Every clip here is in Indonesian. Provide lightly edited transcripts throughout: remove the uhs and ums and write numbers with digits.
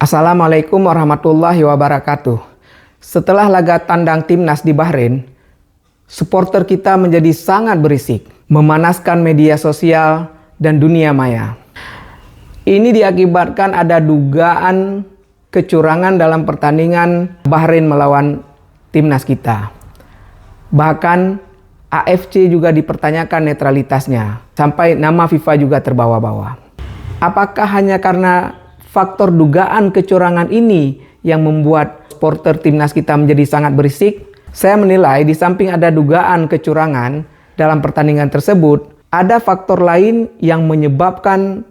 Assalamualaikum warahmatullahi wabarakatuh. Setelah laga tandang timnas di Bahrain, supporter kita menjadi sangat berisik, memanaskan media sosial dan dunia maya. Ini diakibatkan ada dugaan kecurangan dalam pertandingan Bahrain melawan timnas kita. Bahkan AFC juga dipertanyakan netralitasnya, sampai nama FIFA juga terbawa-bawa. Apakah hanya karena faktor dugaan kecurangan ini yang membuat supporter timnas kita menjadi sangat berisik? Saya menilai di samping ada dugaan kecurangan dalam pertandingan tersebut, ada faktor lain yang menyebabkan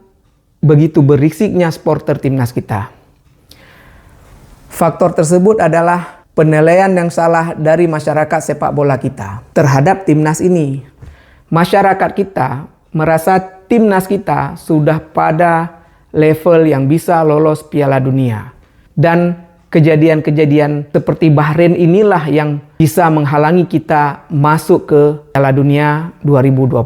begitu berisiknya supporter timnas kita. Faktor tersebut adalah penilaian yang salah dari masyarakat sepak bola kita terhadap timnas ini. Masyarakat kita merasa timnas kita sudah pada level yang bisa lolos Piala Dunia. Dan kejadian-kejadian seperti Bahrain inilah yang bisa menghalangi kita masuk ke Piala Dunia 2026.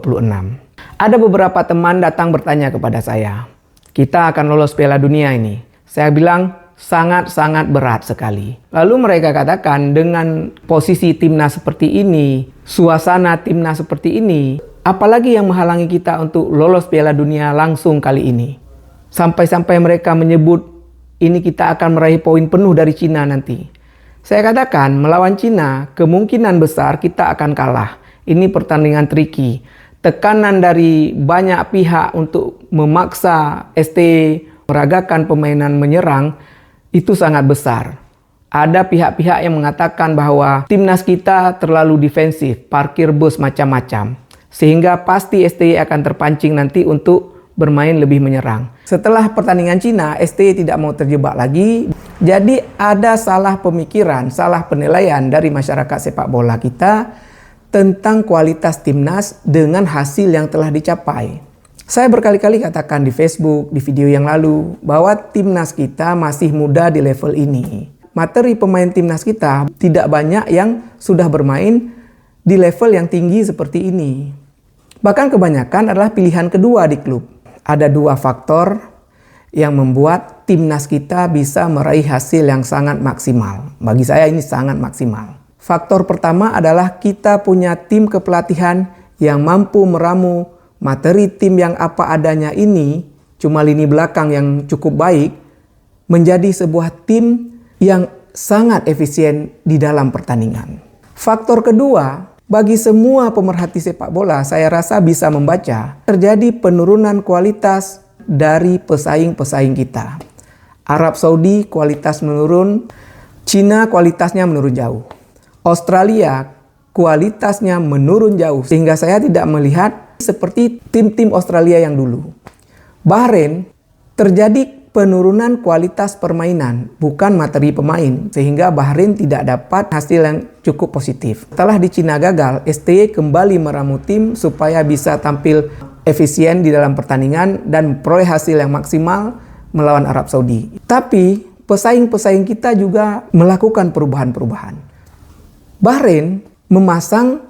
Ada beberapa teman datang bertanya kepada saya, kita akan lolos Piala Dunia ini. Saya bilang sangat-sangat berat sekali. Lalu mereka katakan dengan posisi timnas seperti ini, suasana timnas seperti ini, apalagi yang menghalangi kita untuk lolos Piala Dunia langsung kali ini. Sampai-sampai mereka menyebut ini kita akan meraih poin penuh dari Cina nanti. Saya katakan melawan Cina kemungkinan besar kita akan kalah. Ini pertandingan tricky. Tekanan dari banyak pihak untuk memaksa ST meragakan permainan menyerang itu sangat besar. Ada pihak-pihak yang mengatakan bahwa timnas kita terlalu defensif, parkir bus macam-macam. Sehingga pasti ST akan terpancing nanti untuk bermain lebih menyerang. Setelah pertandingan Cina, ST tidak mau terjebak lagi. Jadi ada salah pemikiran, salah penilaian dari masyarakat sepak bola kita tentang kualitas timnas dengan hasil yang telah dicapai. Saya berkali-kali katakan di Facebook, di video yang lalu, bahwa timnas kita masih muda di level ini. Materi pemain timnas kita tidak banyak yang sudah bermain di level yang tinggi seperti ini. Bahkan kebanyakan adalah pilihan kedua di klub. Ada dua faktor yang membuat timnas kita bisa meraih hasil yang sangat maksimal. Bagi saya ini sangat maksimal. Faktor pertama adalah kita punya tim kepelatihan yang mampu meramu materi tim yang apa adanya ini, cuma lini belakang yang cukup baik, menjadi sebuah tim yang sangat efisien di dalam pertandingan. Faktor kedua, bagi semua pemerhati sepak bola, saya rasa bisa membaca terjadi penurunan kualitas dari pesaing-pesaing kita. Arab Saudi kualitas menurun, Cina kualitasnya menurun jauh. Australia kualitasnya menurun jauh, sehingga saya tidak melihat seperti tim-tim Australia yang dulu. Bahrain terjadi penurunan kualitas permainan, bukan materi pemain, sehingga Bahrain tidak dapat hasil yang cukup positif. Setelah di Cina gagal, STY kembali meramu tim supaya bisa tampil efisien di dalam pertandingan dan memperoleh hasil yang maksimal melawan Arab Saudi. Tapi pesaing-pesaing kita juga melakukan perubahan-perubahan. Bahrain memasang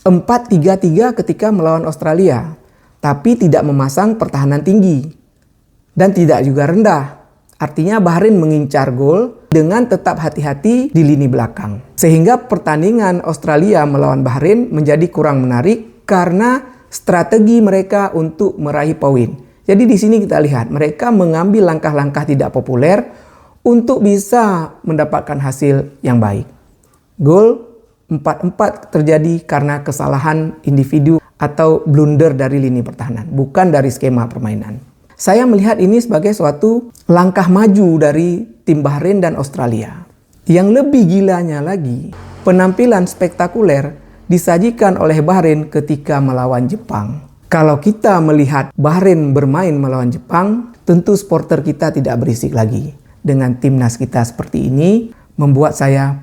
4-3-3 ketika melawan Australia, tapi tidak memasang pertahanan tinggi. Dan tidak juga rendah. Artinya Bahrain mengincar gol dengan tetap hati-hati di lini belakang. Sehingga pertandingan Australia melawan Bahrain menjadi kurang menarik karena strategi mereka untuk meraih poin. Jadi di sini kita lihat mereka mengambil langkah-langkah tidak populer untuk bisa mendapatkan hasil yang baik. Gol 4-4 terjadi karena kesalahan individu atau blunder dari lini pertahanan, bukan dari skema permainan. Saya melihat ini sebagai suatu langkah maju dari tim Bahrain dan Australia. Yang lebih gilanya lagi, penampilan spektakuler disajikan oleh Bahrain ketika melawan Jepang. Kalau kita melihat Bahrain bermain melawan Jepang, tentu supporter kita tidak berisik lagi. Dengan timnas kita seperti ini, membuat saya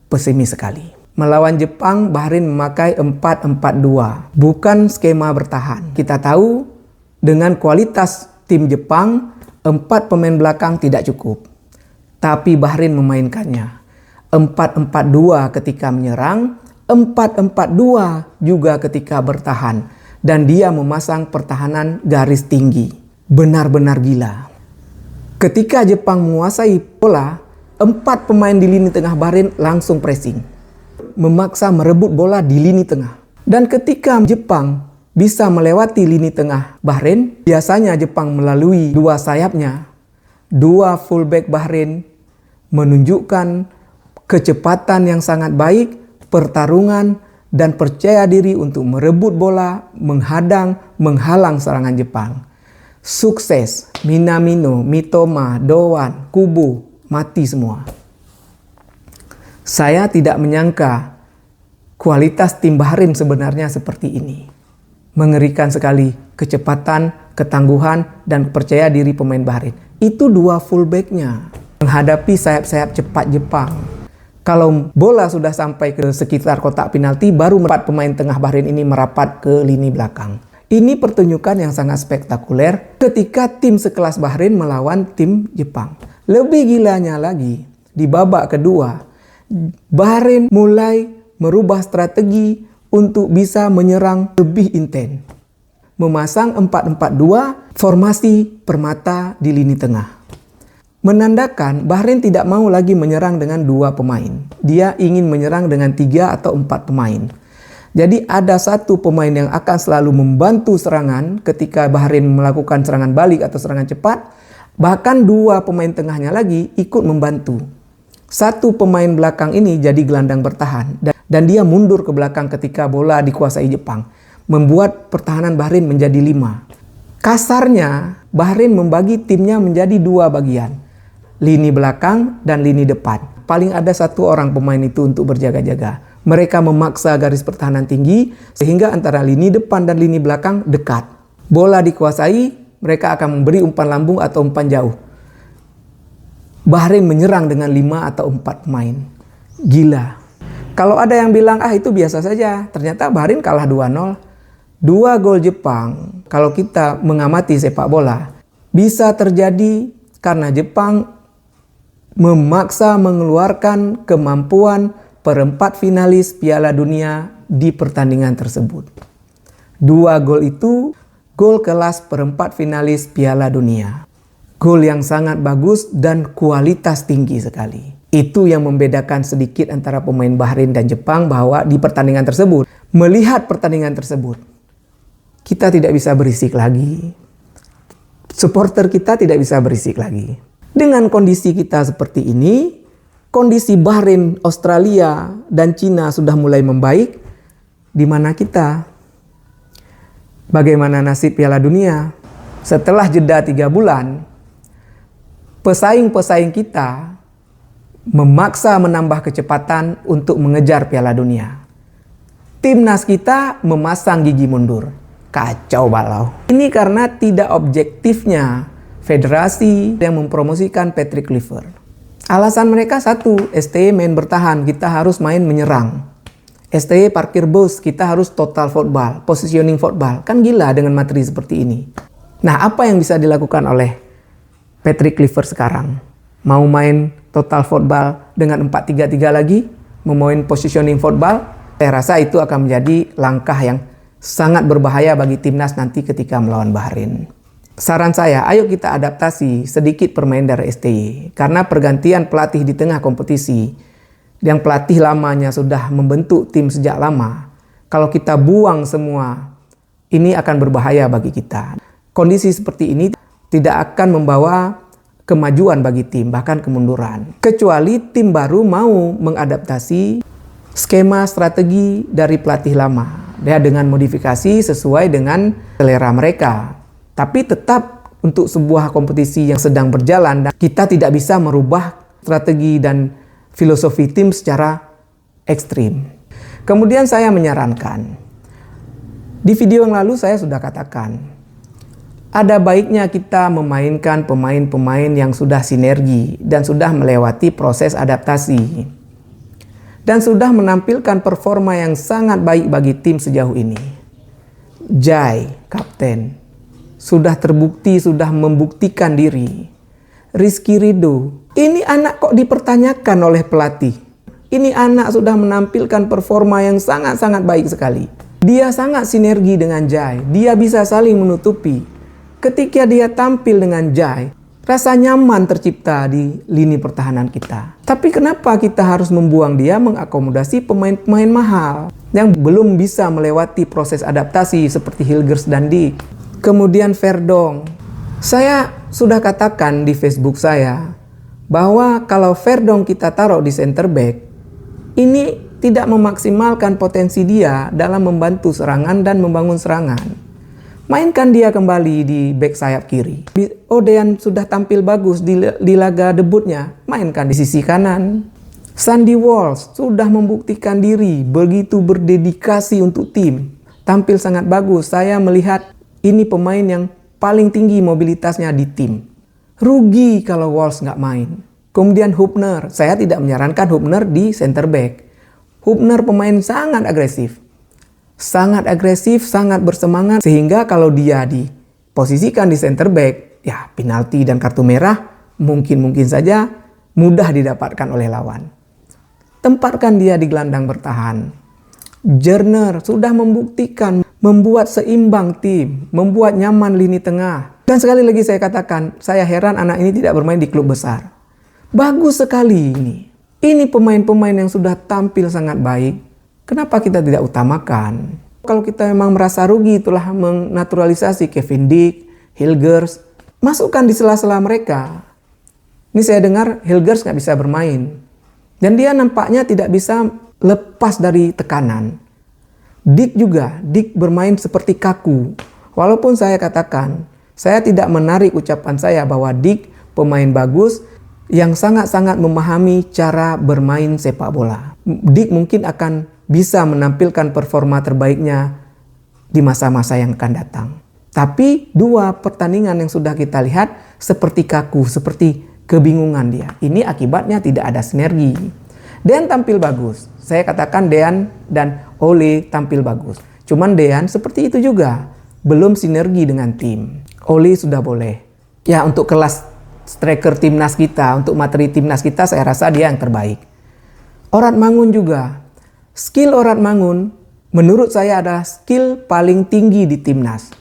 pesimis sekali. Melawan Jepang, Bahrain memakai 4-4-2, bukan skema bertahan. Kita tahu dengan kualitas tim Jepang, 4 pemain belakang tidak cukup. Tapi Bahrain memainkannya. 4-4-2 ketika menyerang, 4-4-2 juga ketika bertahan. Dan dia memasang pertahanan garis tinggi. Benar-benar gila. Ketika Jepang menguasai bola, 4 pemain di lini tengah Bahrain langsung pressing, memaksa merebut bola di lini tengah. Dan ketika Jepang bisa melewati lini tengah Bahrain, biasanya Jepang melalui 2 sayapnya, 2 fullback Bahrain menunjukkan kecepatan yang sangat baik, pertarungan, dan percaya diri untuk merebut bola, menghalang serangan Jepang. Sukses, Minamino, Mitoma, Doan, Kubo, mati semua. Saya tidak menyangka kualitas tim Bahrain sebenarnya seperti ini. Mengerikan sekali kecepatan, ketangguhan, dan percaya diri pemain Bahrain. Itu 2 fullbacknya menghadapi sayap-sayap cepat Jepang. Kalau bola sudah sampai ke sekitar kotak penalti, baru 4 pemain tengah Bahrain ini merapat ke lini belakang. Ini pertunjukan yang sangat spektakuler ketika tim sekelas Bahrain melawan tim Jepang. Lebih gilanya lagi, di babak kedua, Bahrain mulai merubah strategi untuk bisa menyerang lebih intens. Memasang 4-4-2, formasi permata di lini tengah. Menandakan Bahrain tidak mau lagi menyerang dengan 2 pemain. Dia ingin menyerang dengan 3 atau 4 pemain. Jadi ada 1 pemain yang akan selalu membantu serangan ketika Bahrain melakukan serangan balik atau serangan cepat. Bahkan 2 pemain tengahnya lagi ikut membantu. 1 pemain belakang ini jadi gelandang bertahan. Dan dia mundur ke belakang ketika bola dikuasai Jepang. Membuat pertahanan Bahrain menjadi 5. Kasarnya, Bahrain membagi timnya menjadi 2 bagian. Lini belakang dan lini depan. Paling ada 1 orang pemain itu untuk berjaga-jaga. Mereka memaksa garis pertahanan tinggi sehingga antara lini depan dan lini belakang dekat. Bola dikuasai, mereka akan memberi umpan lambung atau umpan jauh. Bahrain menyerang dengan 5 atau 4 pemain. Gila. Kalau ada yang bilang, itu biasa saja. Ternyata Bahrain kalah 2-0. 2 gol Jepang, kalau kita mengamati sepak bola, bisa terjadi karena Jepang memaksa mengeluarkan kemampuan perempat finalis Piala Dunia di pertandingan tersebut. 2 gol itu gol kelas perempat finalis Piala Dunia. Gol yang sangat bagus dan kualitas tinggi sekali. Itu yang membedakan sedikit antara pemain Bahrain dan Jepang, bahwa di pertandingan tersebut, melihat pertandingan tersebut, kita tidak bisa berisik lagi. Supporter kita tidak bisa berisik lagi. Dengan kondisi kita seperti ini, kondisi Bahrain, Australia, dan Cina sudah mulai membaik. Di mana kita? Bagaimana nasib Piala Dunia? Setelah jeda 3 bulan, pesaing-pesaing kita memaksa menambah kecepatan untuk mengejar Piala Dunia. Timnas kita memasang gigi mundur. Kacau balau. Ini karena tidak objektifnya federasi yang mempromosikan Patrick Kluivert. Alasan mereka satu, STY main bertahan, kita harus main menyerang. STY parkir bus, kita harus total football, positioning football. Kan gila dengan materi seperti ini. Nah, apa yang bisa dilakukan oleh Patrick Kluivert sekarang? Mau main total football dengan 4-3-3 lagi? Mau main positioning football? Saya rasa itu akan menjadi langkah yang sangat berbahaya bagi timnas nanti ketika melawan Bahrain. Saran saya, ayo kita adaptasi sedikit permainan dari STY. Karena pergantian pelatih di tengah kompetisi, yang pelatih lamanya sudah membentuk tim sejak lama, kalau kita buang semua, ini akan berbahaya bagi kita. Kondisi seperti ini tidak akan membawa kemajuan bagi tim, bahkan kemunduran. Kecuali tim baru mau mengadaptasi skema strategi dari pelatih lama. Dia dengan modifikasi sesuai dengan selera mereka. Tapi tetap untuk sebuah kompetisi yang sedang berjalan, dan kita tidak bisa merubah strategi dan filosofi tim secara ekstrim. Kemudian saya menyarankan, di video yang lalu saya sudah katakan, ada baiknya kita memainkan pemain-pemain yang sudah sinergi dan sudah melewati proses adaptasi dan sudah menampilkan performa yang sangat baik bagi tim sejauh ini. Jai, kapten, sudah terbukti, sudah membuktikan diri. Rizky Ridho, ini anak kok dipertanyakan oleh pelatih. Ini anak sudah menampilkan performa yang sangat-sangat baik sekali. Dia sangat sinergi dengan Jai. Dia bisa saling menutupi. Ketika dia tampil dengan Jai, Rasa nyaman tercipta di lini pertahanan kita. Tapi kenapa kita harus membuang dia mengakomodasi pemain-pemain mahal yang belum bisa melewati proses adaptasi seperti Hilgers dan Dijk. Kemudian Verdonk. Saya sudah katakan di Facebook saya bahwa kalau Verdonk kita taruh di center back, ini tidak memaksimalkan potensi dia dalam membantu serangan dan membangun serangan. Mainkan dia kembali di back sayap kiri. Dejan sudah tampil bagus di laga debutnya. Mainkan di sisi kanan. Sandy Walsh sudah membuktikan diri begitu berdedikasi untuk tim. Tampil sangat bagus. Saya melihat ini pemain yang paling tinggi mobilitasnya di tim. Rugi kalau Walsh nggak main. Kemudian Hübner. Saya tidak menyarankan Hübner di center back. Hübner pemain sangat agresif. Sangat agresif, sangat bersemangat, sehingga kalau dia diposisikan di center back, ya penalti dan kartu merah mungkin saja mudah didapatkan oleh lawan. Tempatkan dia di gelandang bertahan. Jerner sudah membuktikan membuat seimbang tim, membuat nyaman lini tengah. Dan sekali lagi saya katakan, saya heran anak ini tidak bermain di klub besar. Bagus sekali ini. Ini pemain-pemain yang sudah tampil sangat baik. Kenapa kita tidak utamakan? Kalau kita memang merasa rugi, itulah menaturalisasi Kevin Dijk, Hilgers, masukkan di sela-sela mereka. Ini saya dengar Hilgers nggak bisa bermain. Dan dia nampaknya tidak bisa lepas dari tekanan. Dijk juga, Dijk bermain seperti kaku. Walaupun saya katakan, saya tidak menarik ucapan saya bahwa Dijk pemain bagus yang sangat-sangat memahami cara bermain sepak bola. Dijk mungkin akan bisa menampilkan performa terbaiknya di masa-masa yang akan datang. Tapi dua pertandingan yang sudah kita lihat seperti kaku, seperti kebingungan dia. Ini akibatnya tidak ada sinergi. Dejan tampil bagus. Saya katakan Dejan dan Ole tampil bagus. Cuman Dejan seperti itu juga. Belum sinergi dengan tim. Ole sudah boleh. Ya untuk kelas striker timnas kita, untuk materi timnas kita saya rasa dia yang terbaik. Orad Mangun juga. Skill Orad Mangun menurut saya adalah skill paling tinggi di timnas.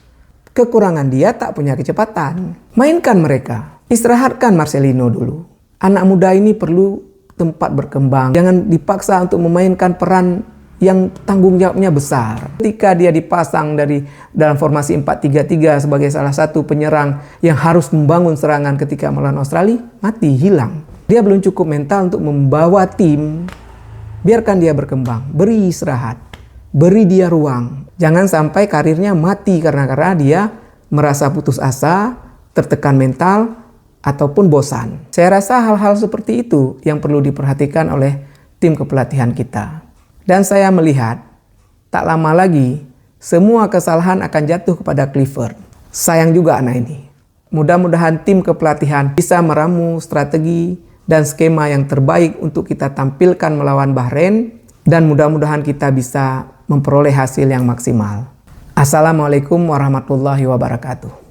Kekurangan dia tak punya kecepatan. Mainkan mereka. Istirahatkan Marcelino dulu. Anak muda ini perlu tempat berkembang. Jangan dipaksa untuk memainkan peran yang tanggung jawabnya besar. Ketika dia dipasang dalam formasi 4-3-3 sebagai salah satu penyerang yang harus membangun serangan ketika melawan Australia, mati, hilang. Dia belum cukup mental untuk membawa tim. Biarkan dia berkembang, beri istirahat, beri dia ruang. Jangan sampai karirnya mati karena dia merasa putus asa, tertekan mental, ataupun bosan. Saya rasa hal-hal seperti itu yang perlu diperhatikan oleh tim kepelatihan kita. Dan saya melihat, tak lama lagi, semua kesalahan akan jatuh kepada Clifford. Sayang juga anak ini. Mudah-mudahan tim kepelatihan bisa meramu strategi dan skema yang terbaik untuk kita tampilkan melawan Bahrain, dan mudah-mudahan kita bisa memperoleh hasil yang maksimal. Assalamualaikum warahmatullahi wabarakatuh.